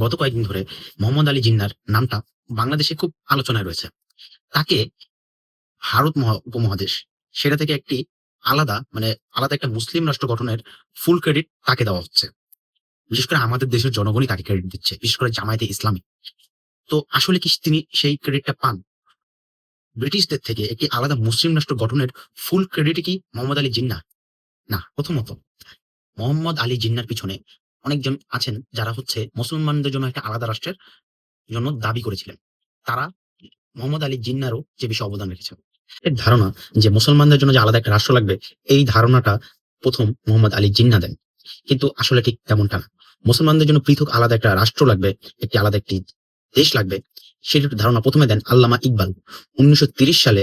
গত কয়েকদিন ধরে মোহাম্মদ আলী জিন্নাহর নামটা বাংলাদেশে খুব আলোচনায় রয়েছে। তাকে ভারত উপমহাদেশ সেটা থেকে একটি আলাদা একটা মুসলিম রাষ্ট্র গঠনের ফুল ক্রেডিট তাকে দেওয়া হচ্ছে। বিশেষ করে আমাদের দেশের জনগণই তাকে ক্রেডিট দিচ্ছে, বিশেষ করে জামায়াতে ইসলামী। তো আসলে কি তিনি সেই ক্রেডিটটা পান? ব্রিটিশদের থেকে একটি আলাদা মুসলিম রাষ্ট্র গঠনের ফুল ক্রেডিট কি মোহাম্মদ আলী জিন্নাহ? না। প্রথমত, মোহাম্মদ আলী জিন্নাহর পিছনে অনেকজন আছেন যারা মুসলমানদের জন্য একটা আলাদা রাষ্ট্রের জন্য দাবি করেছিলেন। তারা মোহাম্মদ আলী জিন্নাহরও যে বেশি অবদান রেখেছেন। এর ধারণা যে মুসলমানদের জন্য যে আলাদা একটা রাষ্ট্র লাগবে, এই ধারণাটা প্রথম মোহাম্মদ আলী জিন্নাহ দেন। কিন্তু আসলে ঠিক তেমনটা না। মুসলমানদের জন্য পৃথক আলাদা একটা রাষ্ট্র লাগবে, আলাদা একটি দেশ লাগবে, সেটার ধারণা প্রথমে দেন আল্লামা ইকবাল। ১৯৩০ সালে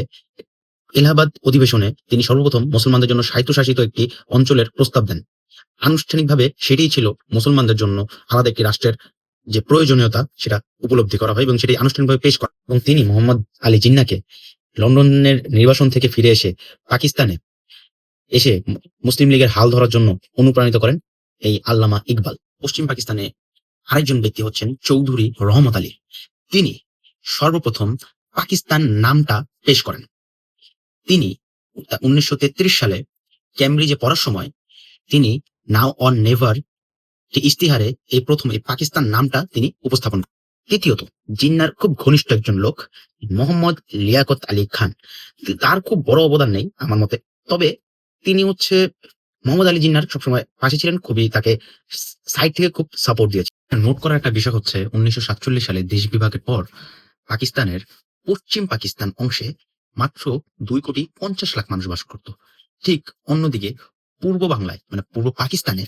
এলাহাবাদ অধিবেশনে তিনি সর্বপ্রথম মুসলমানদের জন্য স্বায়ত্তশাসিত একটি অঞ্চলের প্রস্তাব দেন। আনুষ্ঠানিকভাবে সেটিই ছিল মুসলমানদের জন্য আলাদা একটি রাষ্ট্রের যে প্রয়োজনীয়তা সেটা উপলব্ধি করা হয় এবং সেটি আনুষ্ঠানিকভাবে পেশ করা। এবং তিনি মোহাম্মদ আলী জিন্নাহকে লন্ডনের নির্বাসন থেকে ফিরে এসে পাকিস্তানে এসে মুসলিম লীগের হাল ধরার জন্য অনুপ্রাণিত করেন এই আল্লামা ইকবাল। পশ্চিম পাকিস্তানে আরেকজন ব্যক্তি হচ্ছেন চৌধুরী রহমত আলী। তিনি সর্বপ্রথম পাকিস্তান নামটা পেশ করেন। তিনি ১৯৩৩ সালে ক্যামব্রিজে পড়ার সময় তিনি নাও অর নেভার ইশতিহারে এই প্রথম এই পাকিস্তান নামটা তিনি উপস্থাপন করেন। তৃতীয়ত, জিন্নাহর খুব ঘনিষ্ঠ একজন লোক মোহাম্মদ লিয়াকত আলী খান। তার খুব বড় অবদান নেই আমার মতে, তবে তিনি মোহাম্মদ আলী জিন্নাহর সবসময় পাশে ছিলেন, খুবই তাকে সাইড থেকে খুব সাপোর্ট দিয়েছে। নোট করার একটা বিষয় হচ্ছে ১৯৪৭ সালে দেশ বিভাগের পর পাকিস্তানের পশ্চিম পাকিস্তান অংশে মাত্র ২,৫০,০০,০০০ মানুষ বাস করত। ঠিক অন্যদিকে পূর্ব বাংলায় পূর্ব পাকিস্তানে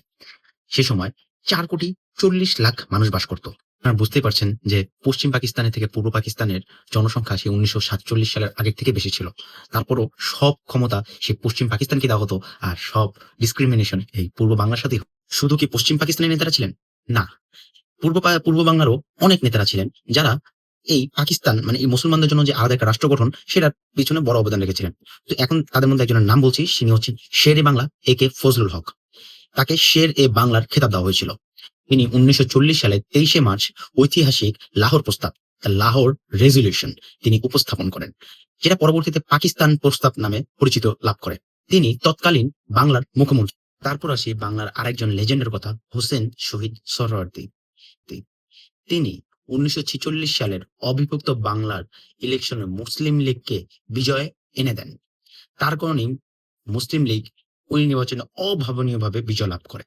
সে সময় ৪,৪০,০০,০০০ মানুষ বাস করত। আপনারা বুঝতেই পারছেন যে পশ্চিম পাকিস্তানের থেকে পূর্ব পাকিস্তানের জনসংখ্যা সেই ১৯৪৭ সালের আগের থেকে বেশি ছিল। তারপরও সব ক্ষমতা সেই পশ্চিম পাকিস্তানকে দেওয়া হতো, আর সব ডিসক্রিমিনেশন এই পূর্ব বাংলার সাথে। শুধু কি পশ্চিম পাকিস্তানের নেতারা ছিলেন? না, পূর্ব বাংলারও অনেক নেতারা ছিলেন যারা এই পাকিস্তান এই মুসলমানদের জন্য যে আলাদা একটা রাষ্ট্র গঠন সেটার পিছনে বড় অবদান রেখেছিলেন। তো এখন তাদের মধ্যে একজনের নাম বলছি, তিনি হচ্ছেন শের-ই বাংলা একে ফজলুল হক। তাকে শের-এ বাংলার খেতাব দেওয়া হয়েছিল। তিনি ১৯৪০ সালে ২৩শে মার্চ ঐতিহাসিক লাহোর প্রস্তাব, লাহোর রেজলিউশন তিনি উপস্থাপন করেন, যেটা পরবর্তীতে পাকিস্তান প্রস্তাব নামে পরিচিত লাভ করে। তিনি তৎকালীন বাংলার মুখ্যমন্ত্রী। তারপর আসি বাংলার আরেকজন লেজেন্ডের কথা, হোসেন শহীদ সোহরাওয়ার্দী। তিনি ১৯৪৬ সালের অবিভক্ত বাংলার ইলেকশনে মুসলিম লীগকে বিজয় এনে দেন। তার কারণেই মুসলিম লীগ ওই নির্বাচনে অভাবনীয়ভাবে বিজয় লাভ করে।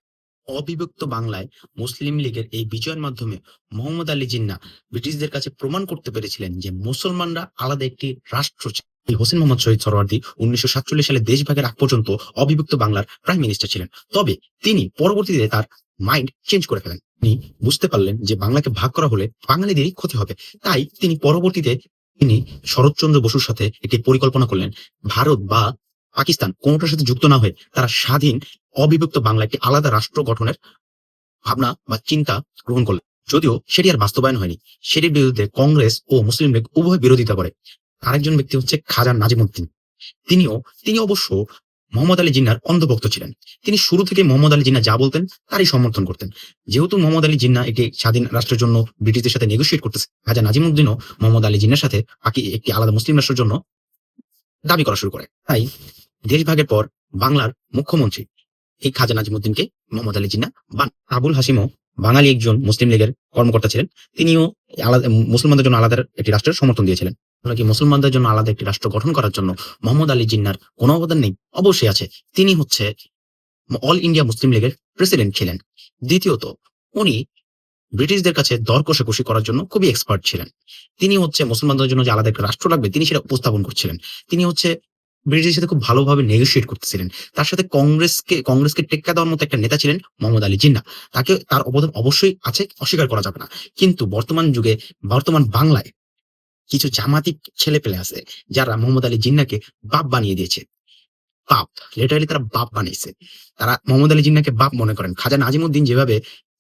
অবিভক্ত বাংলায় মুসলিম লীগের এই বিজয়ের মাধ্যমে মোহাম্মদ আলী জিন্নাহ ব্রিটিশদের কাছে প্রমাণ করতে পেরেছিলেন যে মুসলমানরা আলাদা একটি রাষ্ট্র চায়। এই হোসেন মোহাম্মদ শহীদ সোহরাওয়ার্দী ১৯৪৭ সালে দেশভাগের আগ পর্যন্ত অবিভক্ত বাংলার প্রাইম মিনিস্টার ছিলেন। তবে তিনি পরবর্তীতে তার মাইন্ড চেঞ্জ করে ফেলেন। তিনি বুঝতে পারলেন যে বাংলাকে ভাগ করা হলে বাঙালিদেরই ক্ষতি হবে। তাই তিনি পরবর্তীতে শরৎচন্দ্র বসুর সাথে একটি পরিকল্পনা করলেন, ভারত বা পাকিস্তান কোনটার সাথে যুক্ত না হয়ে তারা স্বাধীন অবিভক্ত বাংলা একটি আলাদা রাষ্ট্র গঠনের ভাবনা বা চিন্তা গ্রহণ করলেন। যদিও সেটি আর বাস্তবায়ন হয়নি। সেটির বিরুদ্ধে কংগ্রেস ও মুসলিম লীগ উভয় বিরোধিতা করে। আরেকজন ব্যক্তি হচ্ছে খাজা নাজিমুদ্দিন। তিনি অবশ্য মোহাম্মদ আলী জিন্নাহর অন্ধভক্ত ছিলেন। তিনি শুরু থেকে মোহাম্মদ আলী জিন্নাহ যা বলতেন তারই সমর্থন করতেন। যেহেতু মোহাম্মদ আলী জিন্নাহ একটি স্বাধীন রাষ্ট্রের জন্য ব্রিটিশদের সাথে নেগোশিয়েট করতেছে, খাজা নাজিমুদ্দিনও মোহাম্মদ আলী জিন্নাহর সাথে একটি আলাদা মুসলিম রাষ্ট্রের জন্য দাবি করা শুরু করে। তাই দেশভাগের পর বাংলার মুখ্যমন্ত্রী এই খাজা নাজিমুদ্দিনকে মোহাম্মদ আলী জিন্নাহ বান। আবুল হাসিমও বাঙালি একজন মুসলিম লীগের কর্মকর্তা ছিলেন। তিনিও আলাদা মুসলমানদের জন্য আলাদা একটি রাষ্ট্রের সমর্থন দিয়েছিলেন। কি মুসলমানদের জন্য আলাদা একটি রাষ্ট্র গঠন করার জন্য মোহাম্মদ আলী জিন্নাহর কোনো অবদান নেই? অবশ্যই আছে। তিনি অল ইন্ডিয়া মুসলিম লীগের প্রেসিডেন্ট ছিলেন। দ্বিতীয়ত, উনি ব্রিটিশদের কাছে দর কষাকষি করার জন্য খুবই এক্সপার্ট ছিলেন। তিনি মুসলমানদের জন্য যে আলাদা একটা রাষ্ট্র লাগবে তিনি সেটা উপস্থাপন করছিলেন। তিনি ব্রিটিশের সাথে খুব ভালোভাবে নেগোশিয়েট করতেছিলেন। তার সাথে কংগ্রেসকে টেক্কা দেওয়ার মতো একটা নেতা ছিলেন মোহাম্মদ আলী জিন্নাহ। তার অবদান অবশ্যই আছে, অস্বীকার করা যাবে না। কিন্তু বর্তমান বাংলায় কিছু জামাতি ছেলেপেলে আছে যারা মোহাম্মদ আলী জিন্নাহকে বাপ বানিয়ে দিয়েছে। বাপ, লিটারালি তারা বাপ বানিয়েছে। তারা মোহাম্মদ আলী জিন্নাহকে বাপ মনে করেন। খাজা নাজিমুদ্দিন যেভাবে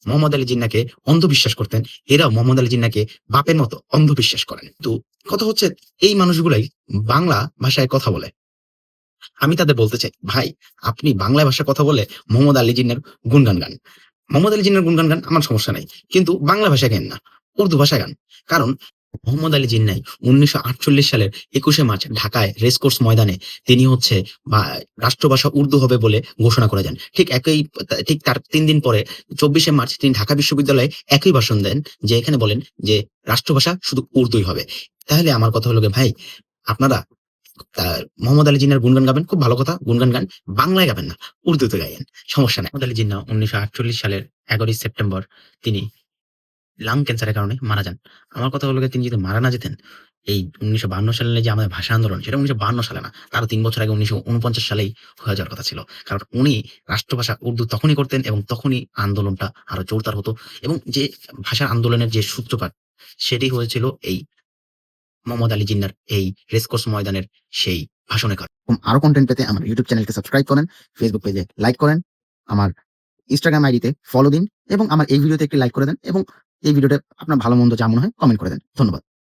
মোহাম্মদ আলী জিন্নাহকে অন্ধবিশ্বাস করতেন, এরাও মোহাম্মদ আলী জিন্নাহকে বাপের মতো অন্ধবিশ্বাস করেন। তো কথা হচ্ছে, এই মানুষগুলাই বাংলা ভাষায় কথা বলে। আমি তাদের বলতে চাই, ভাই আপনি বাংলা ভাষায় কথা বলে মোহাম্মদ আলী জিন্নাহর গুণগান গান। মোহাম্মদ আলী জিন্নাহর গুণগান গান আমার সমস্যা নাই। কিন্তু বাংলা ভাষায় গাইয়েন না। উর্দু ভাষায় গান। কারণ মোহাম্মদ আলী জিন্নাহ ১৯৪৮ সালের ২১শে মার্চ ঢাকায় রেসকোর্স ময়দানে তিনি হচ্ছে বা রাষ্ট্রভাষা উর্দু হবে বলে ঘোষণা করে যান। ঠিক তার ৩ দিন পরে ২৪শে মার্চ তিনি ঢাকা বিশ্ববিদ্যালয়ে একই ভাষণ দেন যে এখানে বলেন যে রাষ্ট্রভাষা শুধু উর্দুই হবে। তাহলে আমার কথা হলো গিয়ে ভাই আপনারা আ মোহাম্মদ আলী জিন্নাহর গুণগান গাবেন, খুব ভালো কথা। গুণগান গান। বাংলায় গাবেন না, উর্দুতে গাইয়েন। সমস্যা নাই। মোহাম্মদ আলী জিন্নাহ ১৯৪৮ সালের ১১ই সেপ্টেম্বর তিনি লাং ক্যান্সারের কারণে মারা যান। আমার কথা হলো গিয়ে তিনি যদি মারা না যেতেন, এই ১৯৫২ সালে যে আমাদের ভাষা আন্দোলন সেটা ১৯৫২ সালে না। তারও ৩ বছর আগে ১৯৪৯ সালেই হয়ে যাওয়ার কথা ছিল। কারণ উনি রাষ্ট্রভাষা উর্দু তখনই করতেন এবং তখনই আন্দোলনটা আরো জোরদার হতো এবং যে ভাষা আন্দোলনের যে সূত্রপাত সেটি হয়েছিল এই মোহাম্মদ আলী জিন্নাহর এই রেসকোর্স ময়দানের সেই ভাষণের কারণে। আরো কনটেন্ট পেতে আমার ইউটিউব চ্যানেলকে সাবস্ক্রাইব করেন, ফেসবুক পেজে লাইক করেন, আমার ইনস্টাগ্রাম আইডিতে ফলো দিন এবং আমার এই ভিডিওতে একটি লাইক করে দেন এবং এই ভিডিওটা আপনার ভালো মন্দ যা মনে হয় কমেন্ট করে দেন। ধন্যবাদ।